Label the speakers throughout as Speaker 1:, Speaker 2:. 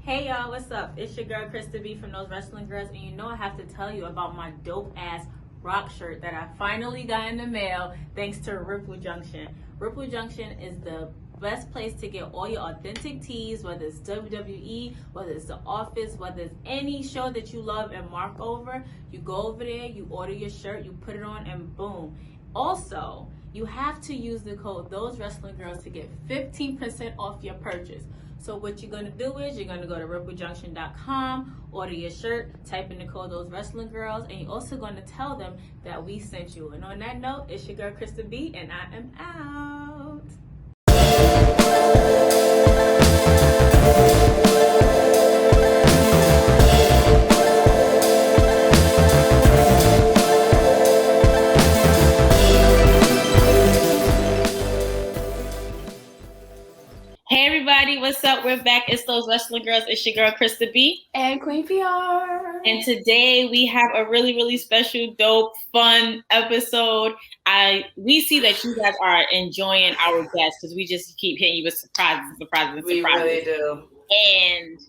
Speaker 1: Hey y'all, what's up? It's your girl Krista B from Those Wrestling Girls, and you know I have to tell you about my dope ass rock shirt that I finally got in the mail thanks to Ripple Junction. Ripple Junction is the best place to get all your authentic tees, whether it's WWE, whether it's The Office, whether it's any show that you love and mark over. You go over there, you order your shirt, you put it on, and boom. Also, you have to use the code Those Wrestling Girls to get 15% off your purchase. So what you're going to do is you're going to go to ripplejunction.com, order your shirt, type in the code Those Wrestling Girls, and you're also going to tell them that we sent you. And on that note, it's your girl Krista B, and I am out. Hey everybody, what's up? We're back. It's Those Wrestling Girls. It's your girl Krista B
Speaker 2: and Queen PR.
Speaker 1: And today we have a really, really special, dope, fun episode. We see that you guys are enjoying our guests because we just keep hitting you with surprises.
Speaker 2: We really do.
Speaker 1: And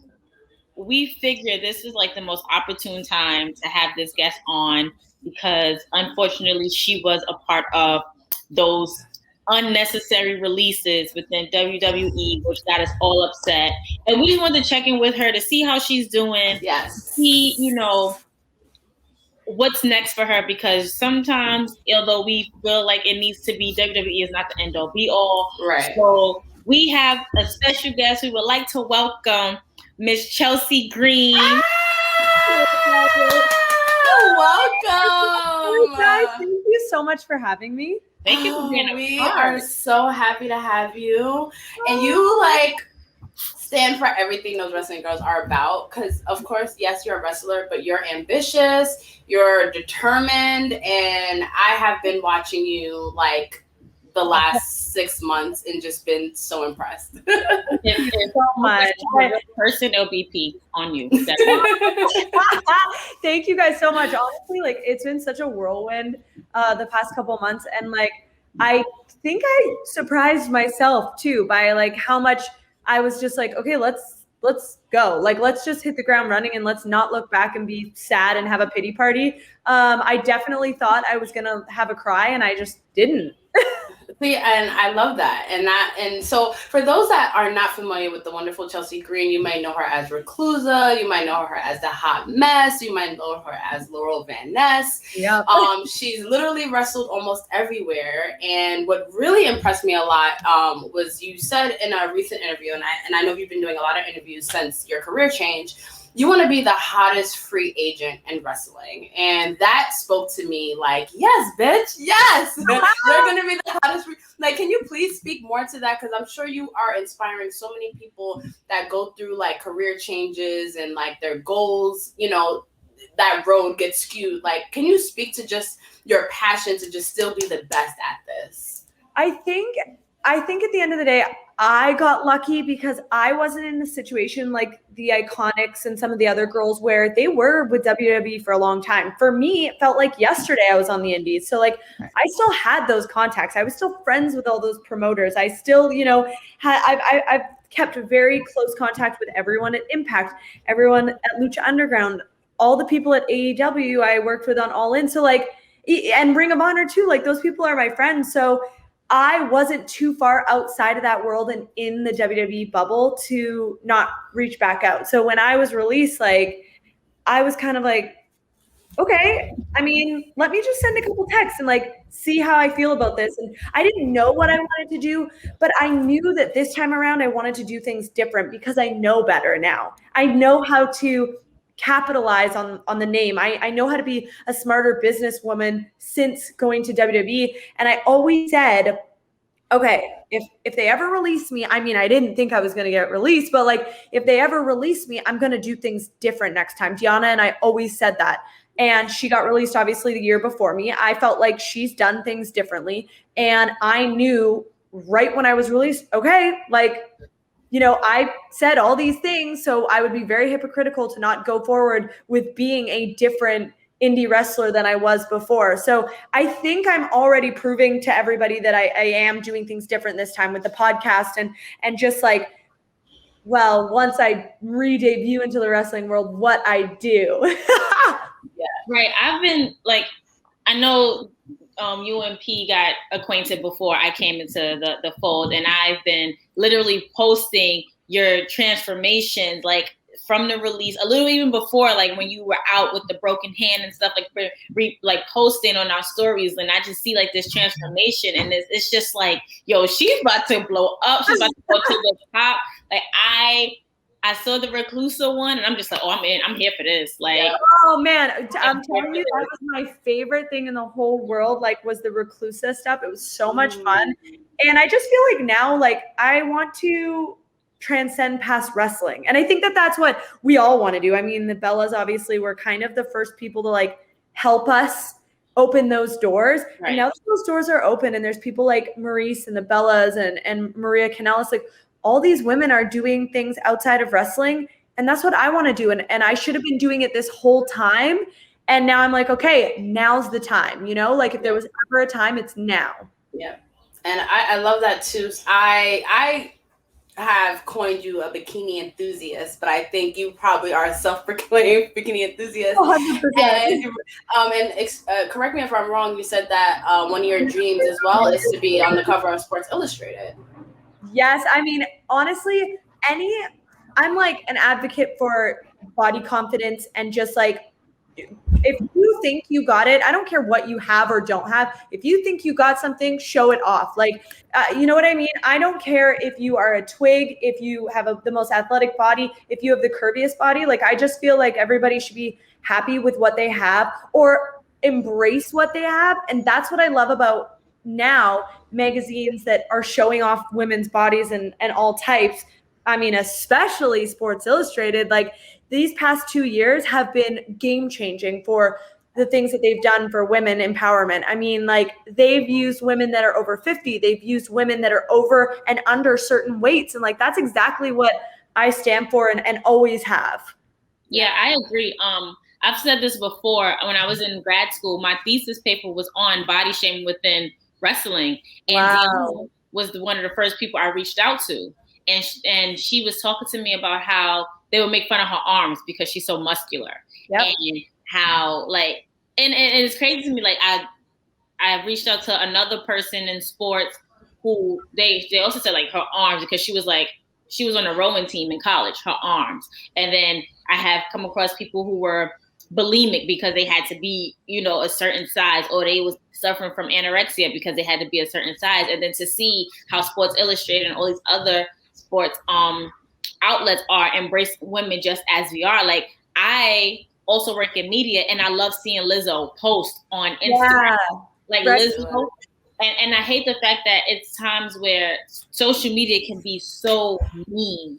Speaker 1: we figure this is like the most opportune time to have this guest on because unfortunately she was a part of those unnecessary releases within WWE, which got us all upset. And we just wanted to check in with her to see how she's doing.
Speaker 2: Yes.
Speaker 1: See, what's next for her, because sometimes, although we feel like it needs to be, WWE is not the end all be all.
Speaker 2: Right.
Speaker 1: So we have a special guest. We would like to welcome Miss Chelsea Green.
Speaker 2: Welcome.
Speaker 3: Guys, thank you so much for having me.
Speaker 1: Thank you for being
Speaker 2: We are so happy to have you. And you stand for everything Those Wrestling Girls are about. Because of course, yes, you're a wrestler, but you're ambitious, you're determined, and I have been watching you the last 6 months and just been so impressed.
Speaker 1: It's so much. Person LBP on you.
Speaker 3: Thank you guys so much. Honestly, it's been such a whirlwind the past couple months, and I think I surprised myself too by how much I was just okay, let's go. Let's just hit the ground running and let's not look back and be sad and have a pity party. I definitely thought I was gonna have a cry, and I just didn't.
Speaker 2: See, and I love that. And so for those that are not familiar with the wonderful Chelsea Green, you might know her as Reclusa, you might know her as the Hot Mess, you might know her as Laurel Van Ness.
Speaker 3: Yeah.
Speaker 2: She's literally wrestled almost everywhere. And what really impressed me a lot was you said in a recent interview, and I know you've been doing a lot of interviews since your career change, you want to be the hottest free agent in wrestling. And that spoke to me yes, bitch, yes. You're going to be the hottest free. Can you please speak more to that? Because I'm sure you are inspiring so many people that go through career changes and their goals, that road gets skewed. Can you speak to just your passion to just still be the best at this?
Speaker 3: I think at the end of the day, I got lucky because I wasn't in a situation like the Iconics and some of the other girls where they were with WWE for a long time. For me, it felt like yesterday I was on the indies. So I still had those contacts. I was still friends with all those promoters. I still, I've kept very close contact with everyone at Impact, everyone at Lucha Underground, all the people at AEW I worked with on All In. So and Ring of Honor too, those people are my friends. So I wasn't too far outside of that world and in the WWE bubble to not reach back out. So when I was released, I was kind of okay, I mean, let me just send a couple texts and see how I feel about this. And I didn't know what I wanted to do, but I knew that this time around I wanted to do things different because I know better now. I know how to capitalize on the name. I know how to be a smarter businesswoman since going to WWE. And I always said, okay, if they ever release me, I mean, I didn't think I was going to get released, but if they ever release me, I'm going to do things different next time. Deanna and I always said that. And she got released obviously the year before me. I felt like she's done things differently. And I knew right when I was released, okay, I said all these things, so I would be very hypocritical to not go forward with being a different indie wrestler than I was before. So I think I'm already proving to everybody that I am doing things different this time with the podcast and just well, once I re-debut into the wrestling world, what I do.
Speaker 1: Right. I've been like, I know you and P got acquainted before I came into the fold, and I've been literally posting your transformations, like from the release, a little even before, like when you were out with the broken hand and stuff, like posting on our stories, and I just see like this transformation, and it's just like, yo, she's about to blow up, she's about to go to the top. Like I saw the Reclusa one, and I'm just like, oh, I'm here for this. Like,
Speaker 3: oh man, I'm telling you, that was my favorite thing in the whole world. Like, was the Reclusa stuff. It was so much fun, and I just feel like now, like, I want to transcend past wrestling, and I think that that's what we all want to do. I mean, the Bellas obviously were kind of the first people to like help us open those doors, and now that those doors are open, and there's people like Maurice and the Bellas and Maria Kanellis, like. All these women are doing things outside of wrestling, and that's what I want to do. And I should have been doing it this whole time. And now I'm like, okay, now's the time, you know, like if there was ever a time, it's now.
Speaker 2: Yeah. And I love that too. I have coined you a bikini enthusiast, but I think you probably are a self-proclaimed bikini enthusiast.
Speaker 3: 100%.
Speaker 2: And correct me if I'm wrong, you said that one of your dreams as well is to be on the cover of Sports Illustrated.
Speaker 3: Yes. I mean, honestly, I'm like an advocate for body confidence and just like, if you think you got it, I don't care what you have or don't have. If you think you got something, show it off. Like, you know what I mean? I don't care if you are a twig, if you have the most athletic body, if you have the curviest body. Like, I just feel like everybody should be happy with what they have or embrace what they have. And that's what I love about now magazines that are showing off women's bodies and all types. I mean, especially Sports Illustrated, like these past 2 years have been game changing for the things that they've done for women empowerment. I mean, like they've used women that are over 50, they've used women that are over and under certain weights. And like, that's exactly what I stand for and always have.
Speaker 1: Yeah, I agree. I've said this before. When I was in grad school, my thesis paper was on body shaming within wrestling, and Diana was one of the first people I reached out to, and she was talking to me about how they would make fun of her arms because she's so muscular, and how like, and it's crazy to me. Like I reached out to another person in sports who they also said like her arms, because she was on a rowing team in college, her arms, and then I have come across people who were bulimic because they had to be, you know, a certain size, or they was suffering from anorexia because they had to be a certain size. And then to see how Sports Illustrated and all these other sports outlets are embracing women just as we are. Like, I also work in media, and I love seeing Lizzo post on Instagram. Like Lizzo. And I hate the fact that it's times where social media can be so mean.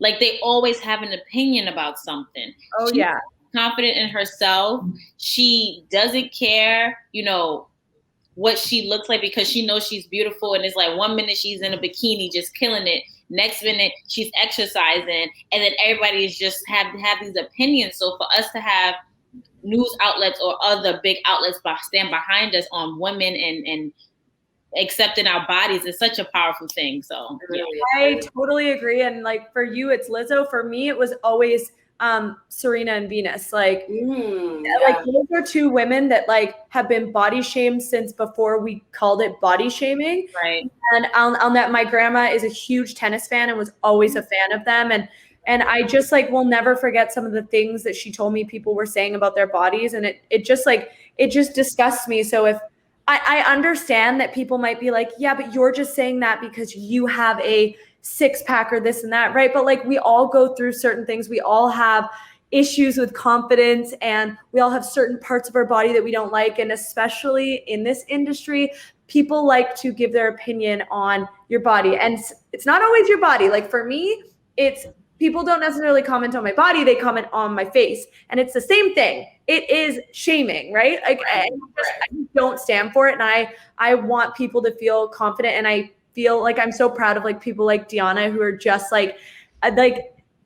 Speaker 1: Like, they always have an opinion about something. She's confident in herself. She doesn't care, you know, what she looks like, because she knows she's beautiful. And it's like 1 minute she's in a bikini just killing it, next minute she's exercising, and then everybody is just have these opinions. So for us to have news outlets or other big outlets stand behind us on women and accepting our bodies is such a powerful thing. So
Speaker 3: I totally agree. And like for you, it's Lizzo. For me, it was always Serena and Venus. Like, like those are two women that like have been body shamed since before we called it body shaming.
Speaker 1: Right.
Speaker 3: And I'll net, my grandma is a huge tennis fan and was always a fan of them. And I just like will never forget some of the things that she told me people were saying about their bodies. And it just disgusts me. So if I understand that people might be like, yeah, but you're just saying that because you have a six-pack or this and that, right? But like we all go through certain things. We all have issues with confidence, and we all have certain parts of our body that we don't like. And especially in this industry, people like to give their opinion on your body. And it's not always your body. Like for me, it's people don't necessarily comment on my body, they comment on my face. And it's the same thing. It is shaming, right? Like I don't stand for it. And I want people to feel confident. And I feel like I'm so proud of like people like Diana, who are just like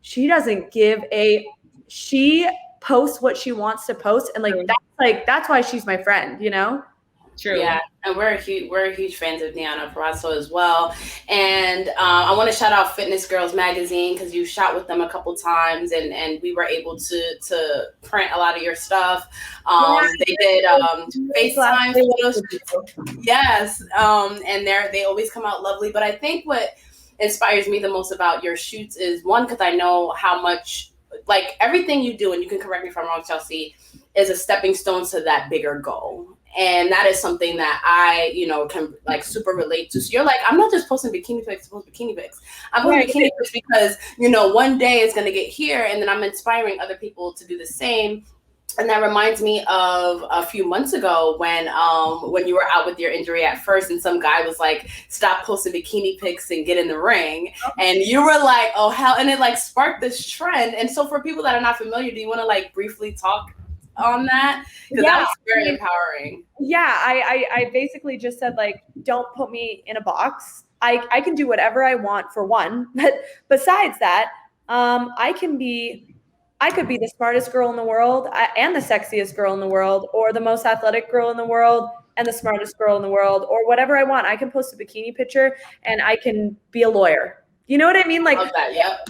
Speaker 3: she doesn't give she posts what she wants to post. And like that's why she's my friend, you know?
Speaker 1: True.
Speaker 2: Yeah, and we're huge fans of Deanna Purrazzo as well. And I want to shout out Fitness Girls Magazine because you shot with them a couple times, and we were able to print a lot of your stuff. They did FaceTime photos. Yes, and they always come out lovely. But I think what inspires me the most about your shoots is one, because I know how much, like, everything you do, and you can correct me if I'm wrong, Chelsea, is a stepping stone to that bigger goal. And that is something that I, can like super relate to. So you're like, I'm not just posting bikini pics to post bikini pics. I'm posting bikini pics because, one day it's going to get here, and then I'm inspiring other people to do the same. And that reminds me of a few months ago when you were out with your injury at first, and some guy was like, stop posting bikini pics and get in the ring. And you were like, oh, hell. And it like sparked this trend. And so for people that are not familiar, do you want to like briefly talk on that? Because that was very empowering.
Speaker 3: Yeah, I basically just said, like, don't put me in a box. I can do whatever I want, for one. But besides that, I could be the smartest girl in the world and the sexiest girl in the world, or the most athletic girl in the world and the smartest girl in the world, or whatever I want. I can post a bikini picture and I can be a lawyer. You know what I mean? Like,
Speaker 2: love that, yep.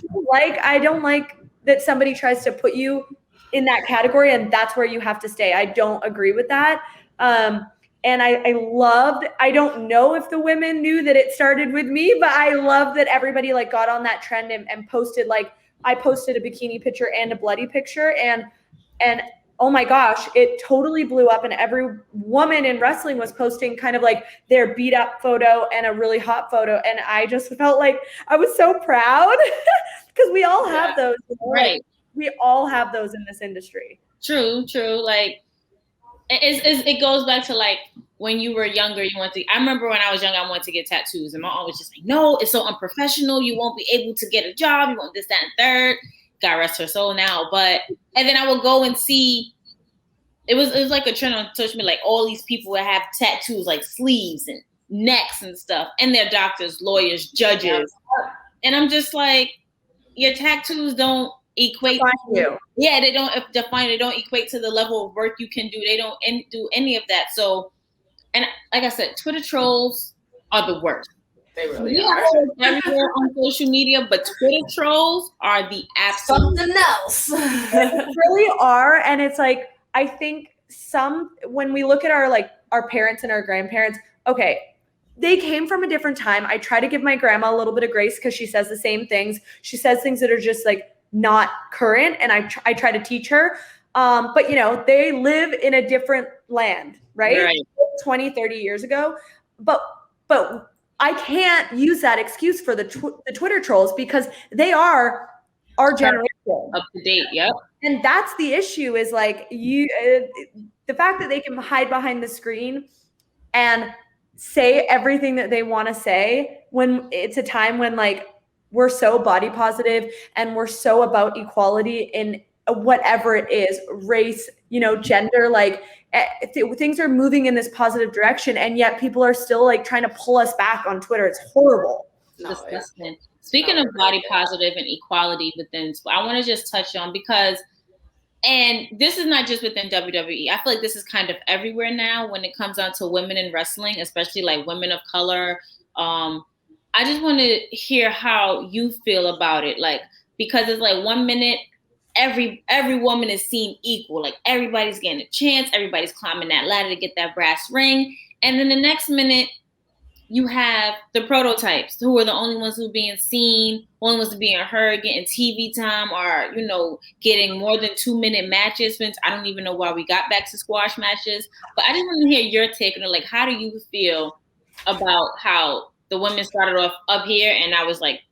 Speaker 3: I don't like that somebody tries to put you in that category and that's where you have to stay. I don't agree with that. And I loved, I don't know if the women knew that it started with me, but I love that everybody like got on that trend and posted, like, I posted a bikini picture and a bloody picture, and oh my gosh, it totally blew up, and every woman in wrestling was posting kind of like their beat up photo and a really hot photo. And I just felt like I was so proud because we all have those,
Speaker 1: right?
Speaker 3: Like, we all have those in this industry.
Speaker 1: True. Like, it goes back to like when you were younger, I remember when I was young, I wanted to get tattoos, and my mom was just like, no, it's so unprofessional. You won't be able to get a job. You won't this, that, and third. God rest her soul now. And then I would go and see, it was like a trend on social media, like all these people would have tattoos, like sleeves and necks and stuff, and they're doctors, lawyers, judges. And I'm just like, your tattoos don't equate to, they don't define, they don't equate to the level of work you can do. They don't do any of that. So, and like I said, Twitter trolls are the worst.
Speaker 2: They really are.
Speaker 1: Everywhere on social media, but Twitter trolls are the absolute
Speaker 2: something else.
Speaker 3: They really are. And it's like, I think when we look at our parents and our grandparents, okay, they came from a different time. I try to give my grandma a little bit of grace because she says the same things. She says things that are just like not current, and I try to teach her. But they live in a different land, right? 20, 30 years ago. But I can't use that excuse for the Twitter trolls because they are our generation.
Speaker 1: Up to date, yep.
Speaker 3: And that's the issue, is like the fact that they can hide behind the screen and say everything that they want to say when it's a time when like we're so body positive and we're so about equality in whatever it is, race, gender, like things are moving in this positive direction, and yet people are still like trying to pull us back on Twitter. It's horrible.
Speaker 1: Disgusting. Speaking of body positive and equality within, I want to just touch on, because, and this is not just within WWE, I feel like this is kind of everywhere now when it comes down to women in wrestling, especially like women of color. I just want to hear how you feel about it, like, because it's like 1 minute every woman is seen equal, like everybody's getting a chance, everybody's climbing that ladder to get that brass ring, and then the next minute you have the prototypes who are the only ones who are being seen, only ones being heard, getting TV time, or getting more than 2 minute matches. Since I don't even know why we got back to squash matches, but I just want to hear your take on it. Like, how do you feel about how the women started off up here and I was like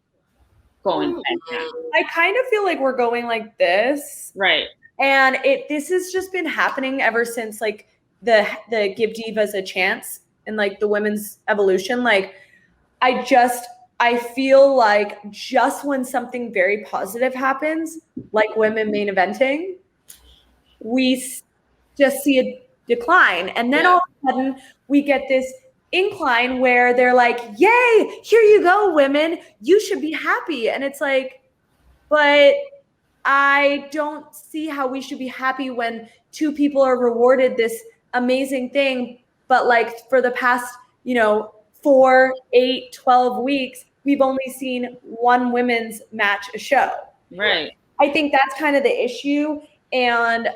Speaker 1: going back down?
Speaker 3: I kind of feel like we're going like this,
Speaker 1: right? And
Speaker 3: this has just been happening ever since like the Give Divas a Chance and like the women's evolution. Like, I feel like just when something very positive happens, like women main eventing, we just see a decline, and then all of a sudden we get this incline where they're like, yay, here you go, women, you should be happy. And it's like, but I don't see how we should be happy when two people are rewarded this amazing thing But like for the past, 4, 8, 12 weeks, we've only seen one women's match a show.
Speaker 1: Right.
Speaker 3: I think that's kind of the issue. And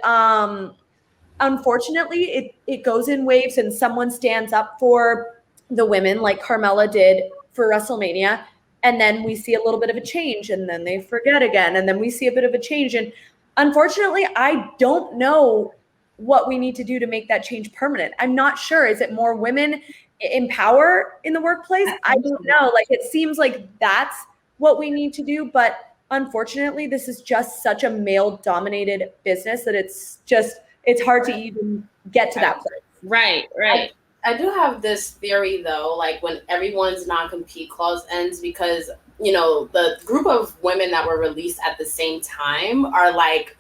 Speaker 3: unfortunately, it goes in waves, and someone stands up for the women like Carmella did for WrestleMania. And then we see a little bit of a change, and then they forget again. And then we see a bit of a change. And unfortunately, I don't know what we need to do to make that change permanent. I'm not sure. Is it more women in power in the workplace? I don't know. Like, it seems like that's what we need to do. But unfortunately, this is just such a male-dominated business that it's hard to even get to that place.
Speaker 1: Right.
Speaker 2: I do have this theory though, like when everyone's non-compete clause ends, because the group of women that were released at the same time are like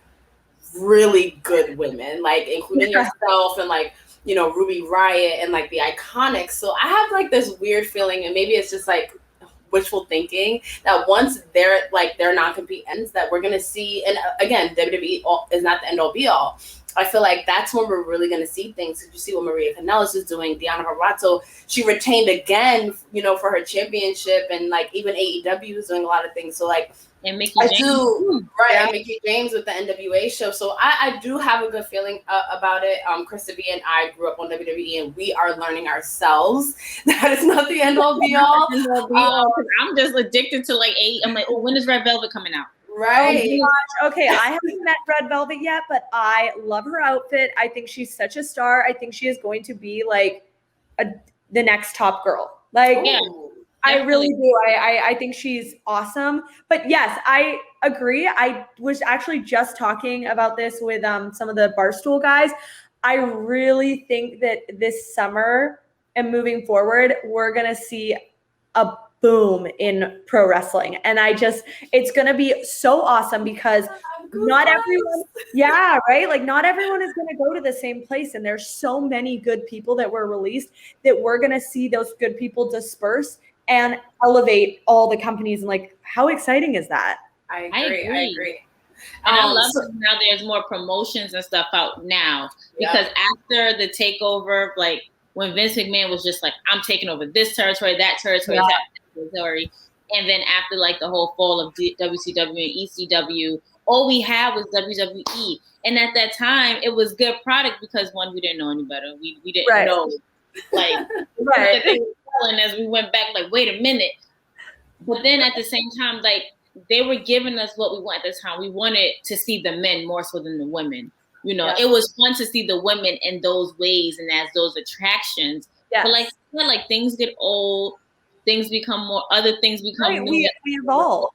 Speaker 2: really good women, like including yourself and like Ruby Riott and like the Iconics. So I have like this weird feeling, and maybe it's just like wishful thinking, that once their non-compete ends, that we're gonna see, and again, WWE is not the end all be all. I feel like that's when we're really going to see things. You see what Maria Kanellis is doing. Deonna Purrazzo, she retained again, for her championship, and like even AEW is doing a lot of things. So like,
Speaker 1: and Mickey
Speaker 2: I
Speaker 1: James.
Speaker 2: do, right?
Speaker 3: Yeah.
Speaker 2: And Mickey James with the NWA show. So I do have a good feeling about it. Krista B and I grew up on WWE, and we are learning ourselves that it's not the end all be all.
Speaker 1: I'm just addicted to like I'm like, oh, when is Red Velvet coming out?
Speaker 2: Right.
Speaker 3: Oh gosh. Okay, I haven't met Red Velvet yet, but I love her outfit. I think she's such a star. I think she is going to be like the next top girl. Like,
Speaker 1: Yeah,
Speaker 3: I really do. I think she's awesome. But yes, I agree. I was actually just talking about this with some of the Barstool guys. I really think that this summer and moving forward, we're gonna see a boom in pro wrestling. And it's going to be so awesome, because not everyone, like not everyone is going to go to the same place. And there's so many good people that were released that we're going to see those good people disperse and elevate all the companies. And like, how exciting is that?
Speaker 2: I agree.
Speaker 1: And I love that now there's more promotions and stuff out now, because after the takeover, like when Vince McMahon was just like, I'm taking over this territory, that territory, that territory. And then after like the whole fall of WCW and ECW, all we had was WWE. And at that time, it was good product because one, we didn't know any better. We didn't know, like, and as we went back, like, wait a minute. But then at the same time, like, they were giving us what we want at the time. We wanted to see the men more so than the women. It was fun to see the women in those ways and as those attractions. Yes. But like things get old, things become more, other things become new.
Speaker 3: We evolve.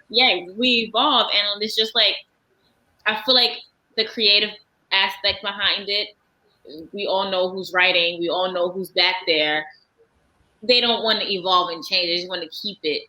Speaker 1: Yeah, we evolve. And it's just like, I feel like the creative aspect behind it, we all know who's writing, we all know who's back there. They don't want to evolve and change. They just want to keep it.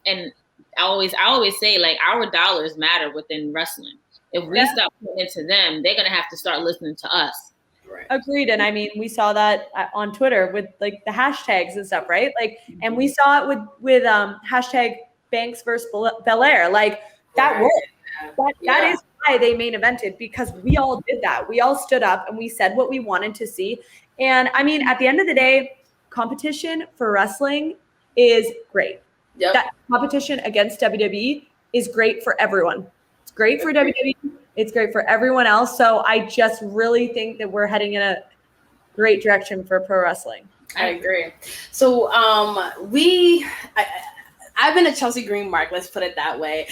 Speaker 1: And I always say, like, our dollars matter within wrestling. If we stop putting into them, they're going to have to start listening to us.
Speaker 2: Right.
Speaker 3: Agreed. And I mean, we saw that on Twitter with like the hashtags and stuff, right? Like, and we saw it with hashtag Banks versus Belair. Like, that worked. That is why they main evented, because we all did that. We all stood up and we said what we wanted to see. And I mean, at the end of the day, competition for wrestling is great.
Speaker 2: Yep.
Speaker 3: That competition against WWE is great for everyone. It's great for WWE. It's great for everyone else. So I just really think that we're heading in a great direction for pro wrestling.
Speaker 2: I agree. So I've been a Chelsea Green mark, let's put it that way.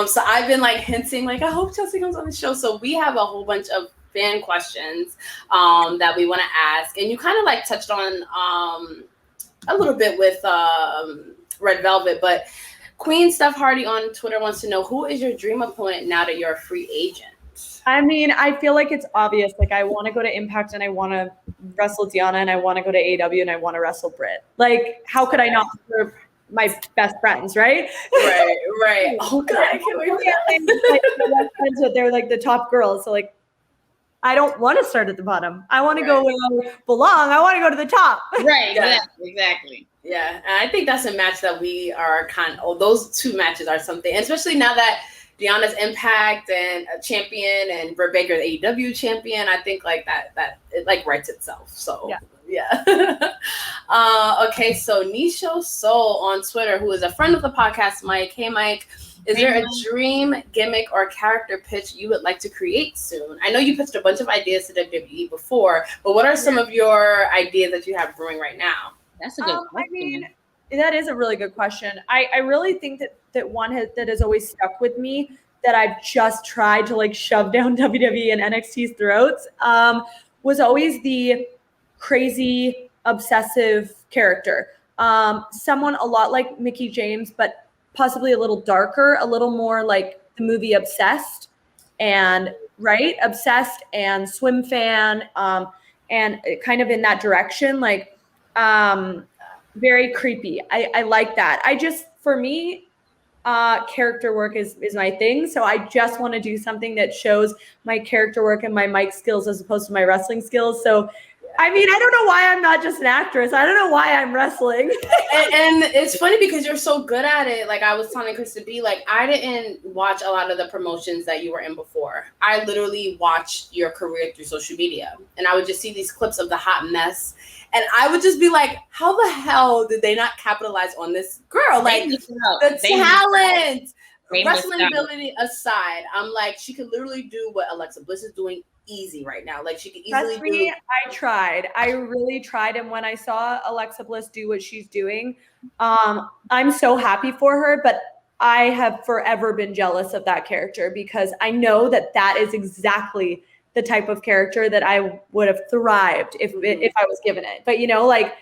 Speaker 2: So I've been like hinting, like, I hope Chelsea comes on the show. So we have a whole bunch of fan questions that we want to ask. And you kind of like touched on a little bit with Red Velvet, but Queen Steph Hardy on Twitter wants to know, who is your dream opponent now that you're a free agent?
Speaker 3: I mean, I feel like it's obvious. Like, I want to go to Impact and I want to wrestle Deonna, and I want to go to AEW and I want to wrestle Britt. Like, how could I not serve my best friends, right?
Speaker 2: Right. Oh God, I can't wait for that.
Speaker 3: Like, they're like the top girls. So like, I don't want to start at the bottom. I want to go where I belong. I want to go to the top.
Speaker 1: Right. Exactly.
Speaker 2: Yeah, and I think that's a match that we are those two matches are something, and especially now that Deonna's Impact and a champion and Britt Baker the AEW champion, I think like that it like writes itself. So Yeah. Okay, so Nisho Soul on Twitter, who is a friend of the podcast, Mike. Hey, Mike. Is there a dream gimmick or character pitch you would like to create soon? I know you pitched a bunch of ideas to WWE before, but what are some of your ideas that you have brewing right now?
Speaker 4: That's a good question.
Speaker 3: I mean, that is a really good question. I really think that one that has always stuck with me that I've just tried to like shove down WWE and NXT's throats was always the crazy, obsessive character. Someone a lot like Mickie James, but possibly a little darker, a little more like the movie Obsessed, and Obsessed and Swim Fan, and kind of in that direction, like very creepy. I like that. For me, character work is my thing. So I just want to do something that shows my character work and my mic skills as opposed to my wrestling skills. So I mean, I don't know why I'm not just an actress. I don't know why I'm wrestling.
Speaker 2: and it's funny because you're so good at it. Like I was telling Krista B, like I didn't watch a lot of the promotions that you were in before. I literally watched your career through social media, and I would just see these clips of the hot mess, and I would just be like, how the hell did they not capitalize on this girl? Like the talent, wrestling ability aside, I'm like, she could literally do what Alexa Bliss is doing easy right now. Like she could easily do.
Speaker 3: I tried. I really tried. And when I saw Alexa Bliss do what she's doing, I'm so happy for her, but I have forever been jealous of that character because I know that is exactly the type of character that I would have thrived if I was given it. But like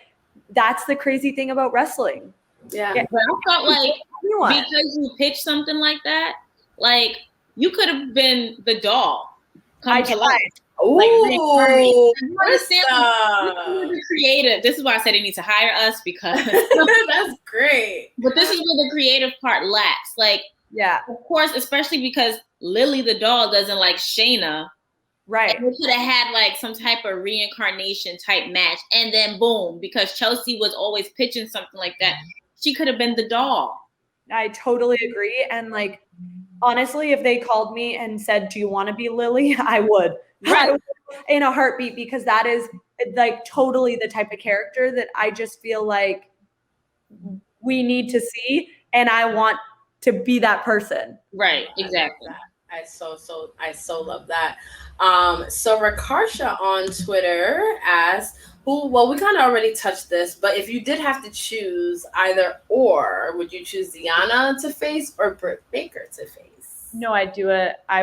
Speaker 3: that's the crazy thing about wrestling.
Speaker 2: Yeah.
Speaker 4: But I felt like because you pitched something like that, like you could have been the doll.
Speaker 3: I tried.
Speaker 2: Oh,
Speaker 4: the creative. This is why I said they need to hire us because
Speaker 2: that's great.
Speaker 4: But this is where the creative part lacks. Like,
Speaker 3: yeah,
Speaker 4: of course, especially because Lily the doll doesn't like Shayna.
Speaker 3: Right.
Speaker 4: And we could have had like some type of reincarnation type match, and then boom, because Chelsea was always pitching something like that, she could have been the doll.
Speaker 3: I totally agree, and like. Honestly, if they called me and said, do you want to be Lily? I would.
Speaker 4: Right.
Speaker 3: I would in a heartbeat because that is like totally the type of character that I just feel like we need to see. And I want to be that person.
Speaker 4: Right. Exactly.
Speaker 2: I so love that. So Rakarsha on Twitter asks, well, we kind of already touched this, but if you did have to choose either or, would you choose Deanna to face or Britt Baker to face?
Speaker 3: No, I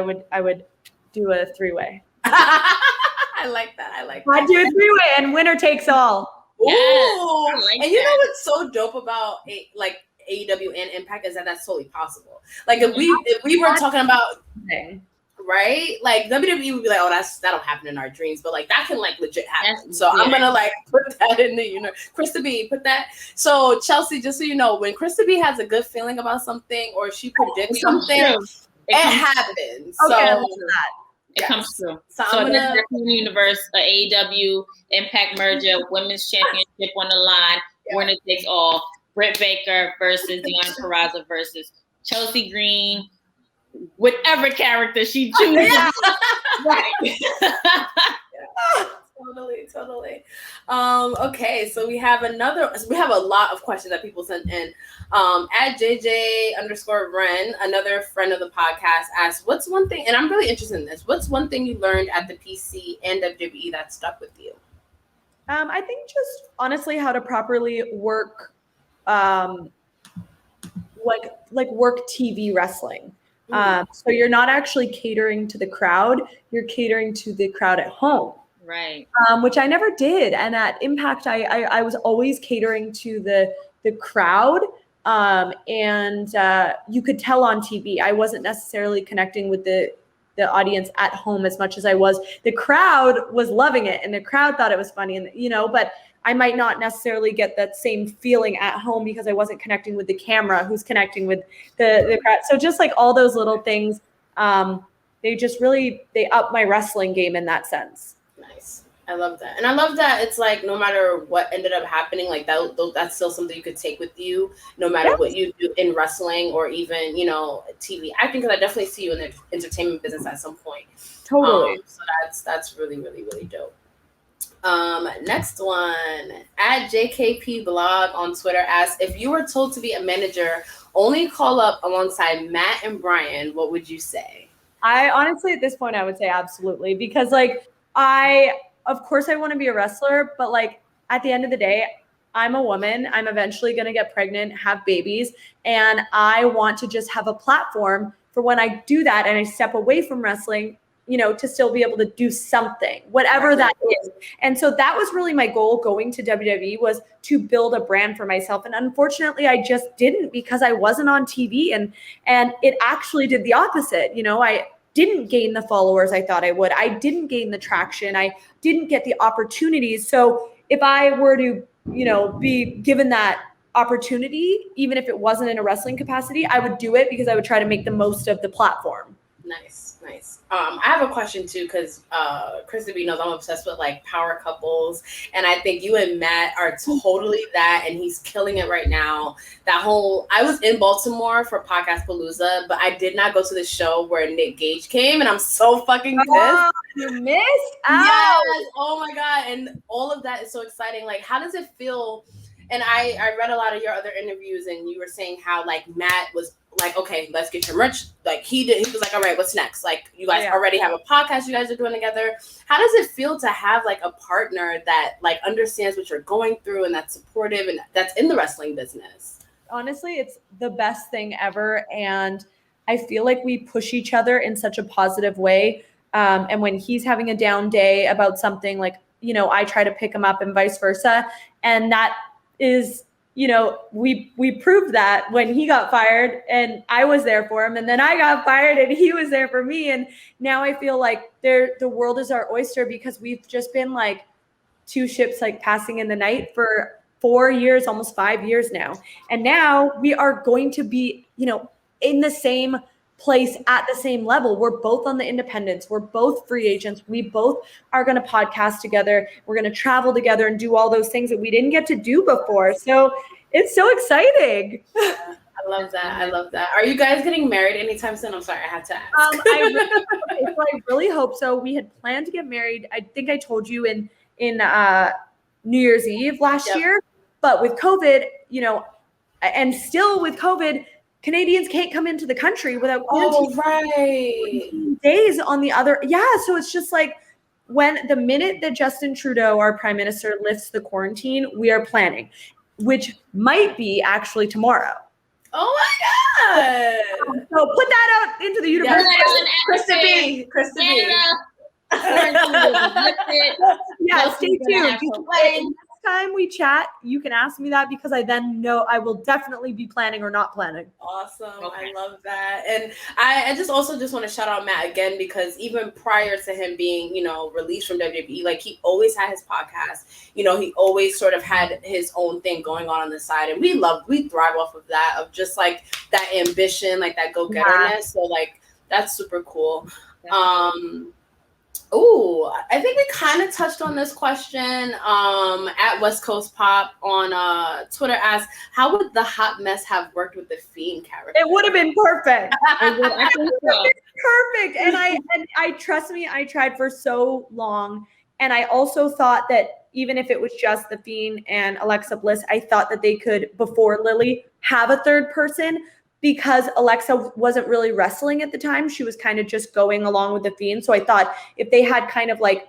Speaker 3: would do a three-way.
Speaker 2: I like that.
Speaker 3: I'd do a three-way and winner takes all.
Speaker 2: Ooh.
Speaker 4: Yes, like
Speaker 2: and you know what's so dope about AEW and Impact is that that's totally possible. Like if we were talking about right, like WWE would be like, oh, that'll happen in our dreams, but like that can like legit happen. I'm gonna like put that in the Krista B, put that. So Chelsea, just so you know, when Krista B has a good feeling about something or she predicts something, it happens.
Speaker 3: Okay,
Speaker 2: so
Speaker 4: it comes true.
Speaker 2: So
Speaker 4: in the universe, AEW Impact merger, women's championship on the line, winner takes all. Britt Baker versus Deonna Purrazzo versus Chelsea Green, whatever character she chooses. Right.
Speaker 2: Totally. Okay, so we have a lot of questions that people sent in. At JJ_Ren, another friend of the podcast, asked, what's one thing, and I'm really interested in this, what's one thing you learned at the PC and WWE that stuck with you?
Speaker 3: I think just honestly how to properly work work TV wrestling. So you're not actually catering to the crowd, you're catering to the crowd at home.
Speaker 4: Right.
Speaker 3: Which I never did. And at Impact, I was always catering to the crowd. And you could tell on TV, I wasn't necessarily connecting with the audience at home as much as I was. The crowd was loving it and the crowd thought it was funny, and but I might not necessarily get that same feeling at home because I wasn't connecting with the camera who's connecting with the crowd. So just like all those little things, they up my wrestling game in that sense.
Speaker 2: Nice. I love that. And I love that it's like no matter what ended up happening, like that's still something you could take with you no matter what you do in wrestling or even, TV. I think I definitely see you in the entertainment business at some point.
Speaker 3: Totally.
Speaker 2: So that's really, really, really dope. Next one, at JKP blog on Twitter asks, if you were told to be a manager, only call up alongside Matt and Brian, what would you say?
Speaker 3: I honestly, at this point, I would say absolutely, because of course I want to be a wrestler, but like at the end of the day, I'm a woman. I'm eventually going to get pregnant, have babies, and I want to just have a platform for when I do that and I step away from wrestling, to still be able to do something, whatever that is. And so that was really my goal going to WWE, was to build a brand for myself. And unfortunately, I just didn't, because I wasn't on TV, and it actually did the opposite. I didn't gain the followers I thought I would. I didn't gain the traction. I didn't get the opportunities. So if I were to, be given that opportunity, even if it wasn't in a wrestling capacity, I would do it, because I would try to make the most of the platform.
Speaker 2: Nice. I have a question too, because Krista B knows I'm obsessed with like power couples, and I think you and Matt are totally that, and he's killing it right now. I was in Baltimore for Podcast Palooza, but I did not go to the show where Nick Gage came, and I'm so fucking pissed.
Speaker 3: Oh, you missed out.
Speaker 2: Yes. Oh my God. And all of that is so exciting. Like, how does it feel? And I read a lot of your other interviews, and you were saying how like Matt was like, okay, let's get your merch. Like he was like, all right, what's next? Like you guys already have a podcast you guys are doing together. How does it feel to have like a partner that like understands what you're going through and that's supportive and that's in the wrestling business?
Speaker 3: Honestly, it's the best thing ever. And I feel like we push each other in such a positive way. And when he's having a down day about something, like, I try to pick him up and vice versa. And that is, we proved that when he got fired and I was there for him, and then I got fired and he was there for me. And now I feel like the world is our oyster, because we've just been like two ships like passing in the night for 4 years, almost 5 years now. And now we are going to be, in the same place at the same level. We're both on the independents. We're both free agents. We both are going to podcast together. We're going to travel together and do all those things that we didn't get to do before. So it's so exciting.
Speaker 2: I love that. Are you guys getting married anytime soon? I'm sorry, I had to ask.
Speaker 3: I really hope so. We had planned to get married, I think I told you, in New Year's Eve last year. But with COVID, and still with COVID, Canadians can't come into the country without days on the other. Yeah. So it's just like, when the minute that Justin Trudeau, our prime minister, lifts the quarantine, we are planning, which might be actually tomorrow.
Speaker 2: Oh my God.
Speaker 3: So put that out into the universe.
Speaker 2: Krista B.
Speaker 3: Yeah, stay tuned. Next time we chat, you can ask me that, because I then know I will definitely be planning or not planning.
Speaker 2: Awesome. Okay. I love that. And I just want to shout out Matt again, because even prior to him being, released from WWE, like he always had his podcast, he always sort of had his own thing going on the side. And we thrive off of that, of just like that ambition, like that go-getterness. Yeah. So like, that's super cool. Yeah. I think we kind of touched on this question. At West Coast Pop on Twitter asks, how would the hot mess have worked with the Fiend character?
Speaker 3: It would have been perfect. Perfect. And I trust me, I tried for so long. And I also thought that even if it was just the Fiend and Alexa Bliss, I thought that they could, before Lily, have a third person. Because Alexa wasn't really wrestling at the time. She was kind of just going along with the Fiend. So I thought if they had kind of like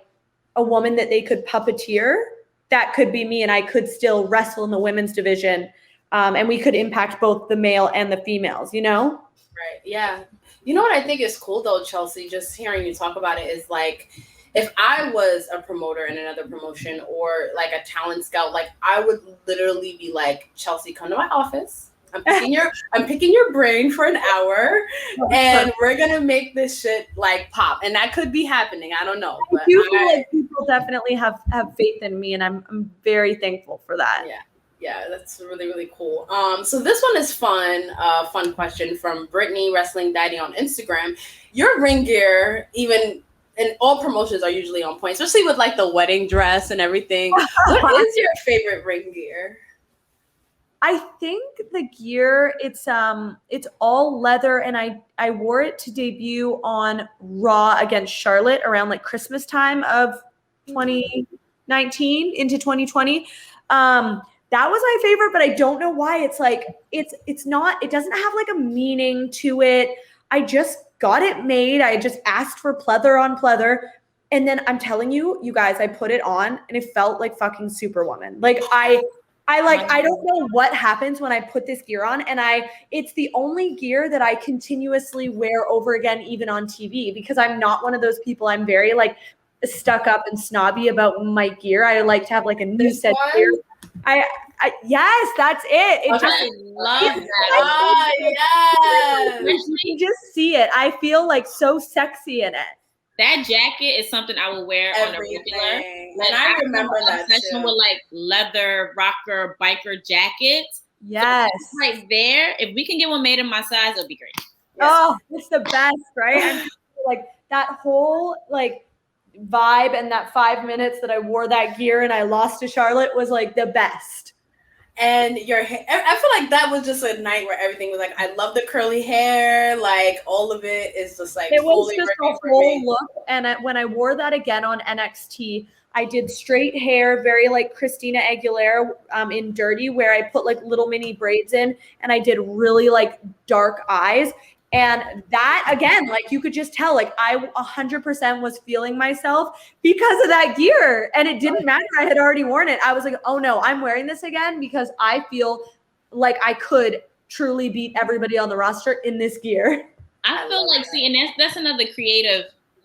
Speaker 3: a woman that they could puppeteer, that could be me, and I could still wrestle in the women's division. And we could impact both the male and the females, Right.
Speaker 2: Yeah. You know what I think is cool though, Chelsea, just hearing you talk about it, is like, if I was a promoter in another promotion or like a talent scout, like I would literally be like, Chelsea, come to my office. I'm picking your brain for an hour, and we're gonna make this shit like pop. And that could be happening. I don't know. But
Speaker 3: I do feel like people definitely have faith in me, and I'm very thankful for that.
Speaker 2: Yeah, that's really, really cool. So this one is fun. Fun question from Brittany Wrestling Daddy on Instagram. Your ring gear, even in all promotions, are usually on point, especially with like the wedding dress and everything. What is your favorite ring gear?
Speaker 3: I think the gear, it's all leather, and I wore it to debut on Raw against Charlotte around like Christmas time of 2019, 2019 into 2020. That was my favorite, but I don't know why. It's like, it's not, it doesn't have like a meaning to it. I just got it made. I just asked for pleather on pleather. And then I'm telling you, you guys, I put it on and it felt like fucking Superwoman. Like I don't know what happens when I put this gear on, and it's the only gear that I continuously wear over again, even on TV, because I'm not one of those people. I'm very like stuck up and snobby about my gear. I like to have like a new set of gear. Yes, that's it. It
Speaker 4: I
Speaker 3: just
Speaker 4: love that.
Speaker 2: Yes.
Speaker 3: you can just see it. I feel like so sexy in it.
Speaker 4: That jacket is something I will wear on a regular.
Speaker 2: And I remember that
Speaker 4: obsession with like leather rocker biker jackets.
Speaker 3: Yes,
Speaker 4: So right there. If we can get one made in my size, it'll be great.
Speaker 3: Oh, it's the best, right? And like that whole like vibe and that 5 minutes that I wore that gear and I lost to Charlotte was like the best.
Speaker 2: And your hair, I feel like that was just a night where everything was like, I love the curly hair, like all of it is just like
Speaker 3: it was just a whole look. And when I wore that again on NXT, I did straight hair, very like Christina Aguilera in Dirty, where I put like little mini braids in, and I did really like dark eyes. And that, again, like you could just tell, like I 100% was feeling myself because of that gear. And it didn't matter. I had already worn it. I was like, oh no, I'm wearing this again because I feel like I could truly beat everybody on the roster in this gear.
Speaker 4: I feel like, see, and that's another creative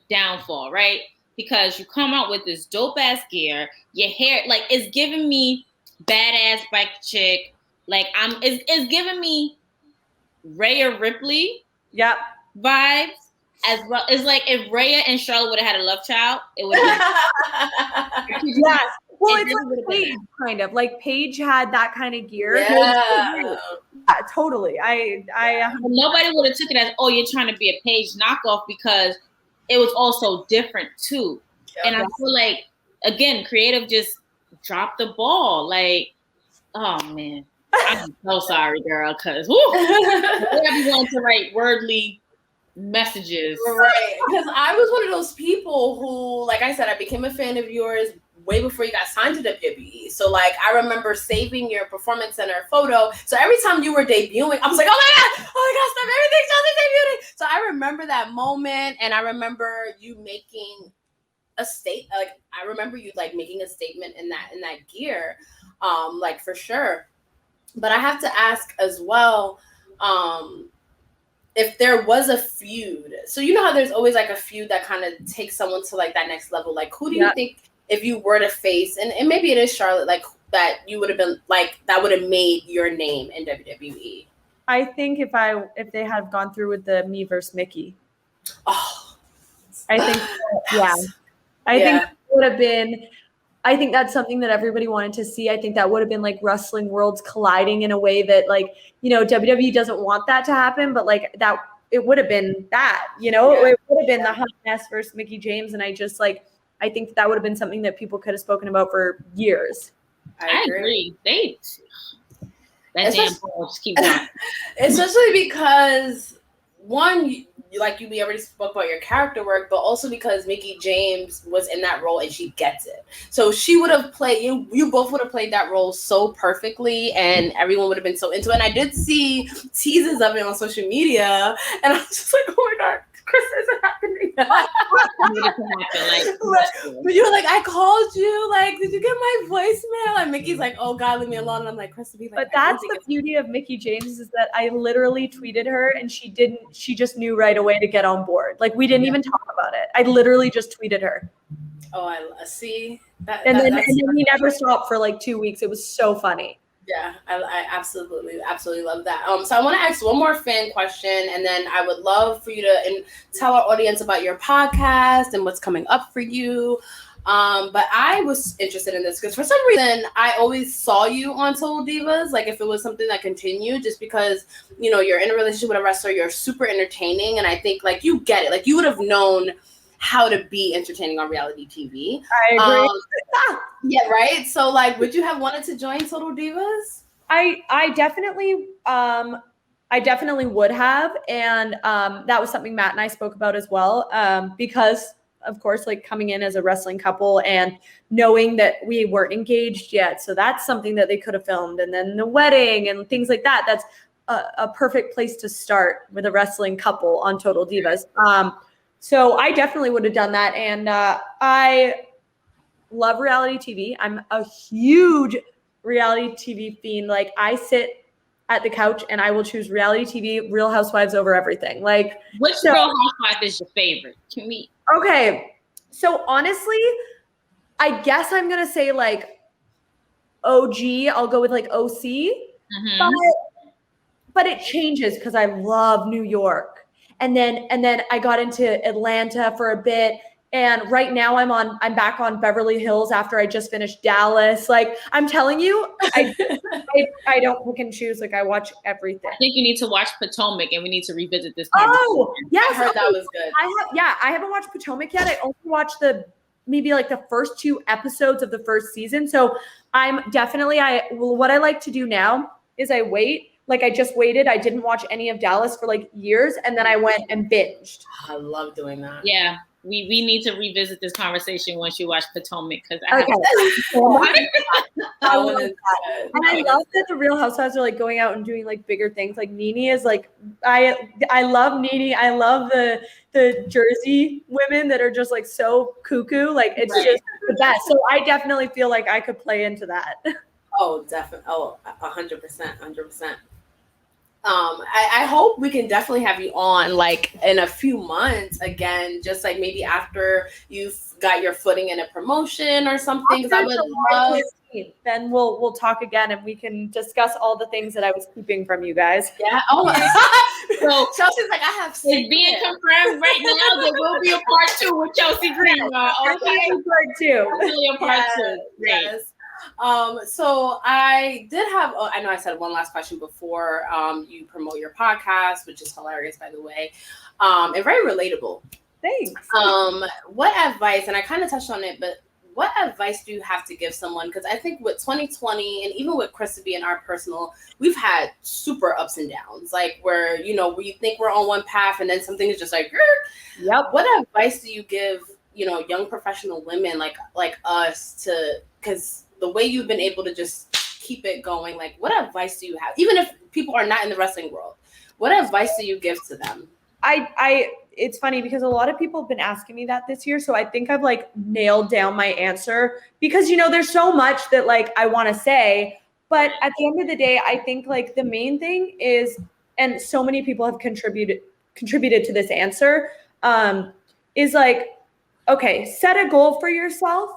Speaker 4: downfall, right? Because you come out with this dope ass gear, your hair, like it's giving me badass bike chick. Like it's giving me Rhea Ripley.
Speaker 3: Yep.
Speaker 4: Vibes as well. It's like if Rhea and Charlotte would have had a love child, it would have been
Speaker 3: yeah. Well, it's like Paige, kind of. Like Paige had that kind of gear.
Speaker 2: Yeah,
Speaker 3: totally.
Speaker 4: Nobody would have took it as, oh, you're trying to be a Paige knockoff, because it was also different too. Yeah. And I feel like, again, creative just dropped the ball. Like, oh man. I'm so sorry, girl, because I wanted to write wordly messages.
Speaker 2: Right, because I was one of those people who, like I said, I became a fan of yours way before you got signed to WWE. So, like, I remember saving your Performance Center photo. So every time you were debuting, I was like, oh my God, stop everything, Chelsea's debuting. So I remember that moment, and I remember you making a I remember you like making a statement in that gear, like for sure. But I have to ask as well, if there was a feud. So you know how there's always like a feud that kind of takes someone to like that next level. Like who do you think, if you were to face, and maybe it is Charlotte, like that you would have been like, that would have made your name in WWE?
Speaker 3: I think if they had gone through with the me versus Mickey.
Speaker 2: Oh,
Speaker 3: I think, I think it would have been. I think that's something that everybody wanted to see. I think that would have been like wrestling worlds colliding in a way that, like, you know, WWE doesn't want that to happen, but like that, it would have been that, you know, it would have been the Hot Mess versus Mickey James. And I just like, I think that would have been something that people could have spoken about for years.
Speaker 4: I agree. That damn ball just keep going.
Speaker 2: Especially because one, we already spoke about your character work, but also because Mickey James was in that role and she gets it. So she would have played, you both would have played that role so perfectly, and everyone would have been so into it. And I did see teases of it on social media, and I was just like, oh my God, Chris, is it happening? But you were like, I called you, like, did you get my voicemail? And Mickey's like, oh God, leave me alone. And I'm like, Chris B, like,
Speaker 3: but that's the beauty of Mickey James, is that I literally tweeted her and she just knew right away to get on board. Like we didn't even talk about it. I literally just tweeted her.
Speaker 2: Oh, I see that.
Speaker 3: And then we never stopped for like 2 weeks. It was so funny.
Speaker 2: Yeah, I absolutely love that. So I want to ask one more fan question, and then I would love for you to tell our audience about your podcast and what's coming up for you. But I was interested in this because for some reason I always saw you on Total Divas, like if it was something that continued, just because, you know, you're in a relationship with a wrestler, you're super entertaining, and I think like you get it, like you would have known how to be entertaining on reality TV.
Speaker 3: I agree.
Speaker 2: Yeah, right. So like, would you have wanted to join Total Divas?
Speaker 3: I definitely would have, and that was something Matt and I spoke about as well, because of course, like coming in as a wrestling couple and knowing that we weren't engaged yet. So that's something that they could have filmed. And then the wedding and things like that. That's a perfect place to start with a wrestling couple on Total Divas. So I definitely would have done that. And I love reality TV. I'm a huge reality TV fiend. Like I sit at the couch and I will choose reality TV, Real Housewives over everything. Like,
Speaker 4: which Real Housewife is your favorite to me?
Speaker 3: Okay. So honestly, I guess I'm going to say like OG. I'll go with like OC.
Speaker 4: Mm-hmm.
Speaker 3: But it changes because I love New York. And then I got into Atlanta for a bit. And right now I'm back on Beverly Hills after I just finished Dallas. Like I'm telling you, I don't pick and choose. Like I watch everything.
Speaker 4: I think you need to watch Potomac and we need to revisit this.
Speaker 3: Oh, yes.
Speaker 2: I heard that was good.
Speaker 3: I haven't watched Potomac yet. I only watched maybe like the first 2 episodes of the first season. So I'm definitely, what I like to do now is I wait. Like I just waited. I didn't watch any of Dallas for like years. And then I went and binged.
Speaker 2: I love doing that.
Speaker 4: Yeah. We need to revisit this conversation once you watch Potomac because
Speaker 3: I love
Speaker 2: that.
Speaker 3: And I love that the Real Housewives are like going out and doing like bigger things. Like Nene is like, I love Nene. I love the Jersey women that are just like so cuckoo. Like it's just the best. So I definitely feel like I could play into that.
Speaker 2: Oh, definitely. Oh, 100%, 100%. I hope we can definitely have you on like in a few months again, just like maybe after you've got your footing in a promotion or something. I would love.
Speaker 3: Then we'll talk again and we can discuss all the things that I was keeping from you guys.
Speaker 2: Yeah. Oh, so Chelsea's like, I have.
Speaker 4: It's being confirmed right now. There will be a part 2 with Chelsea Green. Okay,
Speaker 3: part 2.
Speaker 4: Really a part 2. Great.
Speaker 2: Yes. So I did have, I know I said one last question before you promote your podcast, which is hilarious, by the way, and very relatable.
Speaker 3: Thanks.
Speaker 2: What advice, and I kind of touched on it, but what advice do you have to give someone? Because I think with 2020 and even with Krista B and our personal, we've had super ups and downs, like where, we think we're on one path and then something is just like,
Speaker 3: yep.
Speaker 2: What advice do you give, young professional women like us because the way you've been able to just keep it going, like what advice do you have? Even if people are not in the wrestling world, what advice do you give to them?
Speaker 3: It's funny because a lot of people have been asking me that this year. So I think I've like nailed down my answer because, there's so much that like I want to say, but at the end of the day, I think like the main thing is, and so many people have contributed to this answer, is like, okay, set a goal for yourself,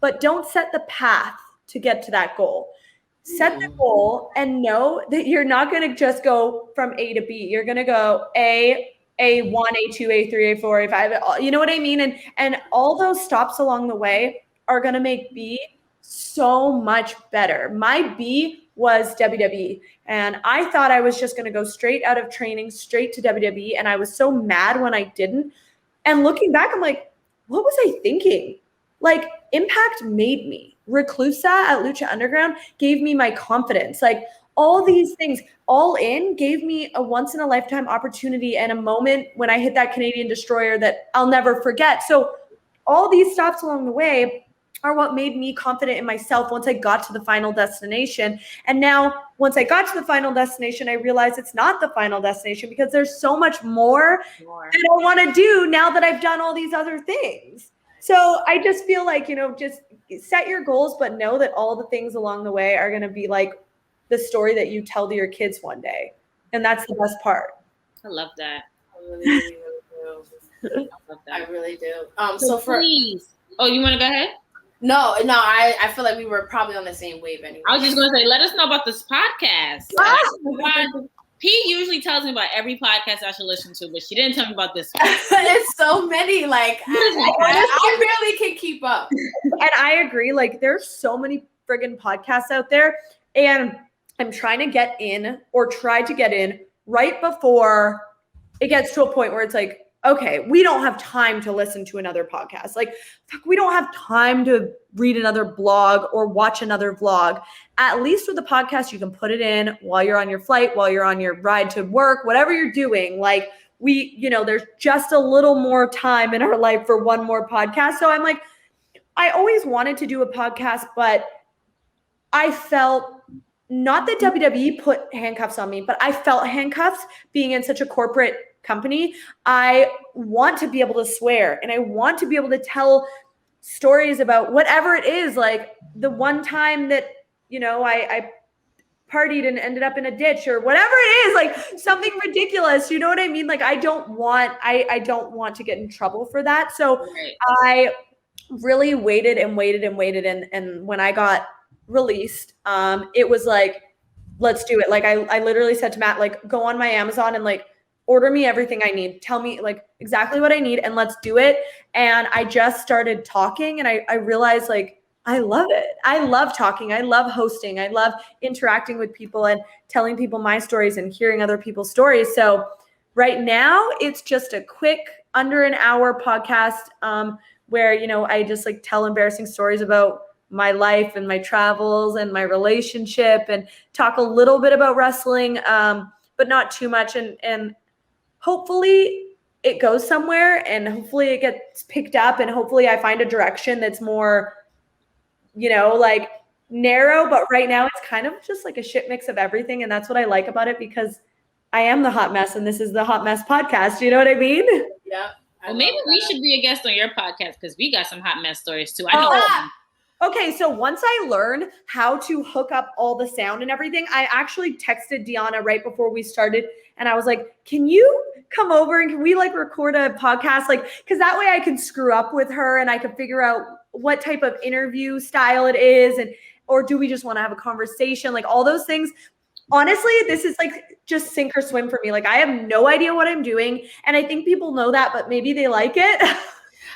Speaker 3: but don't set the path to get to that goal. Set the goal and know that you're not going to just go from A to B. You're going to go A1, A2, A3, A4, A5. You know what I mean? And all those stops along the way are going to make B so much better. My B was WWE. And I thought I was just going to go straight out of training, straight to WWE. And I was so mad when I didn't. And looking back, I'm like, what was I thinking? Like, Impact made me. Reclusa at Lucha Underground gave me my confidence. Like, all these things, All In gave me a once-in-a-lifetime opportunity and a moment when I hit that Canadian Destroyer that I'll never forget. So all these stops along the way are what made me confident in myself once I got to the final destination. And now, once I got to the final destination, I realized it's not the final destination because there's so much more that I want to do now that I've done all these other things. So I just feel like, just set your goals, but know that all the things along the way are going to be like the story that you tell to your kids one day. And that's the best part.
Speaker 4: I love that.
Speaker 2: I really do. I really do. So
Speaker 4: please. Oh, you want to go ahead?
Speaker 2: No, I feel like we were probably on the same wave anyway.
Speaker 4: I was just going to say, let us know about this podcast. Pete usually tells me about every podcast I should listen to, but she didn't tell me about this one.
Speaker 2: It's so many. Like, I barely can keep up.
Speaker 3: And I agree. Like, there's so many friggin' podcasts out there. And I'm trying to get in or try to get in right before it gets to a point where it's like, okay, we don't have time to listen to another podcast. Like, we don't have time to read another blog or watch another vlog. At least with the podcast, you can put it in while you're on your flight, while you're on your ride to work, whatever you're doing. Like, there's just a little more time in our life for one more podcast. So I'm like, I always wanted to do a podcast, but I felt not that WWE put handcuffs on me, but I felt handcuffs being in such a corporate company. I want to be able to swear, and I want to be able to tell stories about whatever it is, like the one time that, I partied and ended up in a ditch or whatever it is, like something ridiculous. You know what I mean? Like I don't want to get in trouble for that. So
Speaker 4: Right.
Speaker 3: I really waited and waited and waited. And when I got released, it was like, let's do it. Like I literally said to Matt, like, go on my Amazon and like order me everything I need. Tell me like exactly what I need and let's do it. And I just started talking and I realized like, I love it. I love talking. I love hosting. I love interacting with people and telling people my stories and hearing other people's stories. So right now it's just a quick under an hour podcast where, I just like tell embarrassing stories about my life and my travels and my relationship and talk a little bit about wrestling, but not too much. And hopefully it goes somewhere and hopefully it gets picked up and hopefully I find a direction that's more, like narrow, but right now it's kind of just like a shit mix of everything. And that's what I like about it because I am the hot mess and this is the Hot Mess Podcast. You know what I mean?
Speaker 2: Yeah.
Speaker 4: Well, maybe we should be a guest on your podcast because we got some hot mess stories too.
Speaker 3: Okay, so once I learned how to hook up all the sound and everything, I actually texted Deanna right before we started and I was like, can you come over and can we like record a podcast? Like, because that way I can screw up with her and I can figure out what type of interview style it is or do we just want to have a conversation? Like all those things. Honestly, this is like just sink or swim for me. Like I have no idea what I'm doing. And I think people know that, but maybe they like it.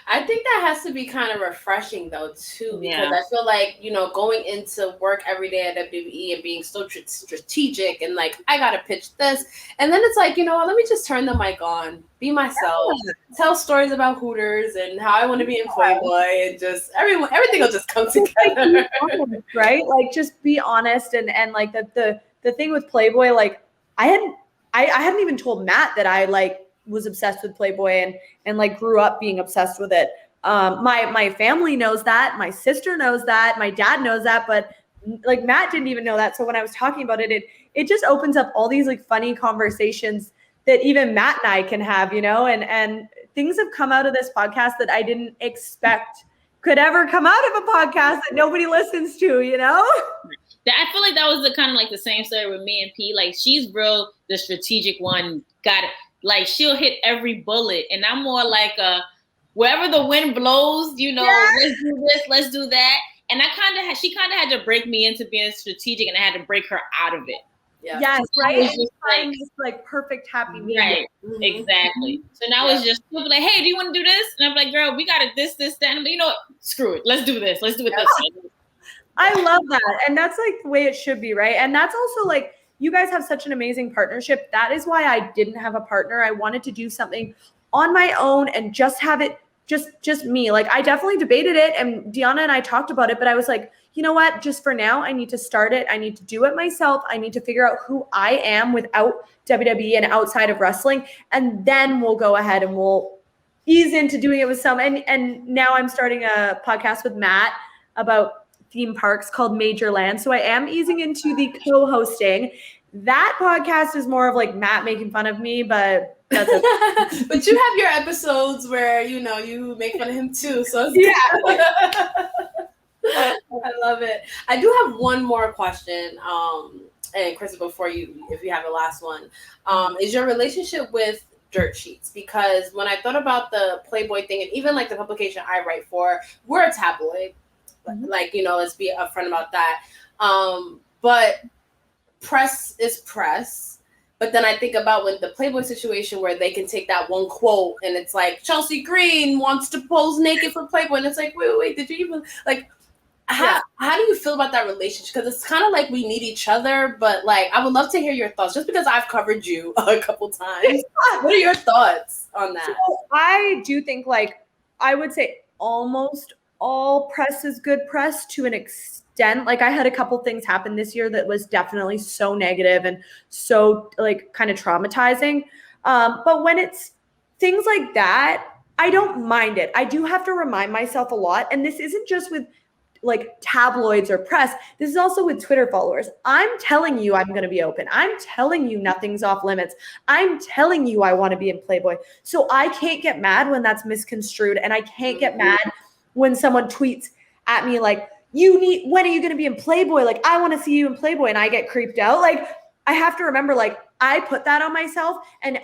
Speaker 2: I think that has to be kind of refreshing though too, because
Speaker 4: Yeah.
Speaker 2: I feel like, going into work every day at WWE and being so strategic and like, I got to pitch this. And then it's like, let me just turn the mic on, be myself, tell stories about Hooters and how I want to be in Playboy and just everything will just come together.
Speaker 3: Right? Like just be honest. And like the thing with Playboy, like I hadn't even told Matt that I like was obsessed with Playboy and like grew up being obsessed with it. My family knows that, my sister knows that, my dad knows that, but like Matt didn't even know that. So when I was talking about it just opens up all these like funny conversations that even Matt and I can have, and things have come out of this podcast that I didn't expect could ever come out of a podcast that nobody listens to,
Speaker 4: I feel like that was the kind of like the same story with me and P. Like she's real, the strategic one, got it. Like she'll hit every bullet, and I'm more like wherever the wind blows, let's do this, let's do that. And she kind of had to break me into being strategic, and I had to break her out of it.
Speaker 2: Yeah.
Speaker 3: Yes,
Speaker 4: So
Speaker 3: right.
Speaker 4: it was just
Speaker 3: Find this like perfect happy medium.
Speaker 4: Right, exactly. So now it's just people like, hey, do you want to do this? And I'm like, girl, we got it. This, that. And I'm like, what? Screw it. Let's do this. Let's do it this way.
Speaker 3: I love that, and that's like the way it should be, right? And that's also like. You guys have such an amazing partnership. That is why I didn't have a partner. I wanted to do something on my own and just have it just me. Like I definitely debated it and Deanna and I talked about it, but I was like, you know what? Just for now, I need to start it. I need to do it myself. I need to figure out who I am without WWE and outside of wrestling. And then we'll go ahead and we'll ease into doing it with some. And now I'm starting a podcast with Matt about theme parks called Major Land. So I am easing into the co-hosting. That podcast is more of like Matt making fun of me, but that's okay.
Speaker 2: But you have your episodes where, you make fun of him too. So
Speaker 3: yeah.
Speaker 2: I love it. I do have one more question. And Krista, if you have the last one, is your relationship with dirt sheets? Because when I thought about the Playboy thing and even like the publication I write for, we're a tabloid. Like, let's be upfront about that. But press is press. But then I think about when the Playboy situation where they can take that one quote and it's like, Chelsea Green wants to pose naked for Playboy. And it's like, wait, did you even like, how do you feel about that relationship? Because it's kind of like we need each other, but like, I would love to hear your thoughts just because I've covered you a couple times. What are your thoughts on that?
Speaker 3: So I do think like, I would say almost all press is good press to an extent. Like I had a couple things happen this year that was definitely so negative and so like kind of traumatizing. But when it's things like that, I don't mind it. I do have to remind myself a lot. And this isn't just with like tabloids or press. This is also with Twitter followers. I'm telling you I'm going to be open. I'm telling you nothing's off limits. I'm telling you I want to be in Playboy. So I can't get mad when that's misconstrued. And I can't get mad when someone tweets at me like, when are you going to be in Playboy? Like, I want to see you in Playboy. And I get creeped out. Like, I have to remember, like, I put that on myself, and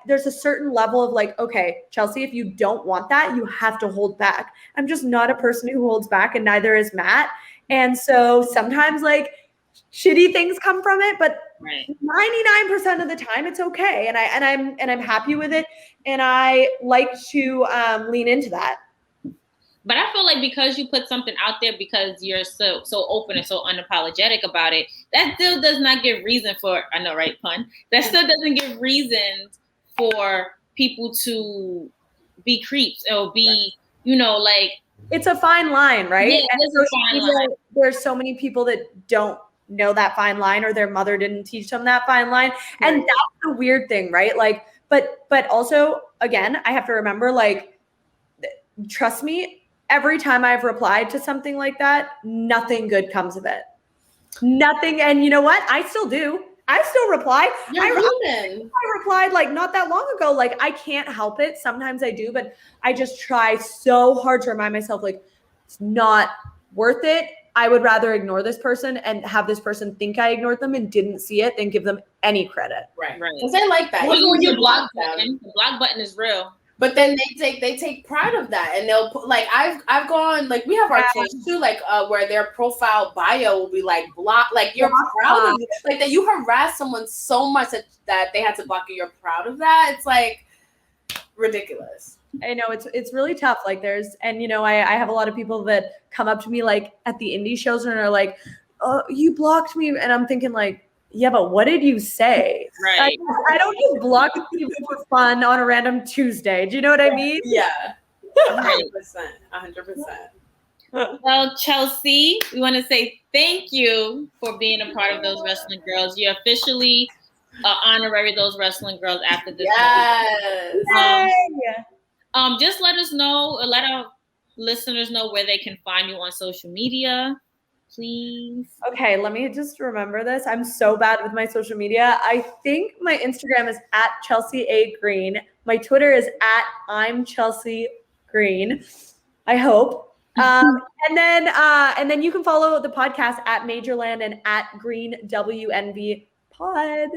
Speaker 3: there's a certain level of like, okay, Chelsea, if you don't want that, you have to hold back. I'm just not a person who holds back, and neither is Matt. And so sometimes like shitty things come from it, but 99% of the time it's okay. And I'm happy with it. And I like to lean into that.
Speaker 4: But I feel like because you put something out there, because you're so open and so unapologetic about it, that still does not give reason for, I know, right, pun? That still doesn't give reasons for people to be creeps or be, like.
Speaker 3: It's a fine line, right?
Speaker 4: Yeah, it's a fine line.
Speaker 3: There's so many people that don't know that fine line, or their mother didn't teach them that fine line. Right. And that's the weird thing, right? Like, but also, again, I have to remember, like, trust me, every time I've replied to something like that, nothing good comes of it. Nothing. And you know what? I still do. I still reply. I replied like not that long ago. Like, I can't help it. Sometimes I do, but I just try so hard to remind myself, like, it's not worth it. I would rather ignore this person and have this person think I ignored them and didn't see it than give them any credit.
Speaker 2: Right. Because they like that.
Speaker 4: Even when you block them, the block button is real.
Speaker 2: But then they take pride of that, and they'll put, like, I've gone, like, we have our trolls too, like where their profile bio will be like block, like, you're proud of it, like that you harass someone so much that they had to block you. You're proud of that. It's like ridiculous.
Speaker 3: I know it's really tough. Like, I have a lot of people that come up to me like at the indie shows and are like, "Oh, you blocked me," and I'm thinking like, yeah, but what did you say?
Speaker 4: Right.
Speaker 3: I don't just block people for fun on a random Tuesday. Do you know what I mean?
Speaker 2: Yeah. 100%. 100%.
Speaker 4: Well, Chelsea, we want to say thank you for being a part of Those Wrestling Girls. You're officially honorary Those Wrestling Girls after this.
Speaker 2: Yes.
Speaker 4: Just let us know, let our listeners know where they can find you on social media. Please.
Speaker 3: Okay, let me just remember this. I'm so bad with my social media. I think my Instagram is at Chelsea A. Green. My Twitter is at I'm Chelsea Green. I hope. And then you can follow the podcast at Majorland and at Green WNV Pod.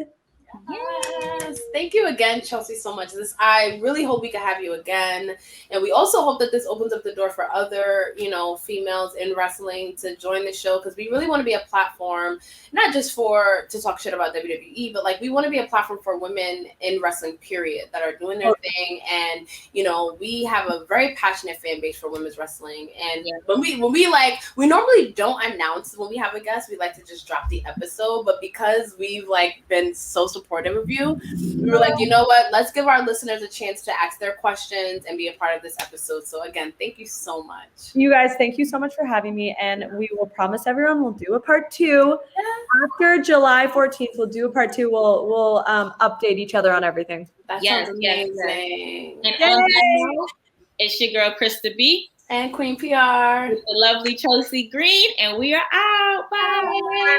Speaker 2: Yes. Thank you again, Chelsea, so much. I really hope we can have you again. And we also hope that this opens up the door for other, females in wrestling to join the show, because we really want to be a platform, not just to talk shit about WWE, but like we want to be a platform for women in wrestling, period, that are doing their thing. And, we have a very passionate fan base for women's wrestling. And when we normally don't announce when we have a guest, we like to just drop the episode. But because we've like been so supportive of you, we were like, you know what, let's give our listeners a chance to ask their questions and be a part of this episode. So again, thank you so much.
Speaker 3: You guys, thank you so much for having me, and we will promise everyone we'll do a part 2 after July 14th. We'll do a part 2. We'll update each other on everything.
Speaker 2: That sounds amazing.
Speaker 4: And on that note, it's your girl Krista B
Speaker 2: and Queen PR
Speaker 4: with the lovely Chelsea Green, and we are out. Bye.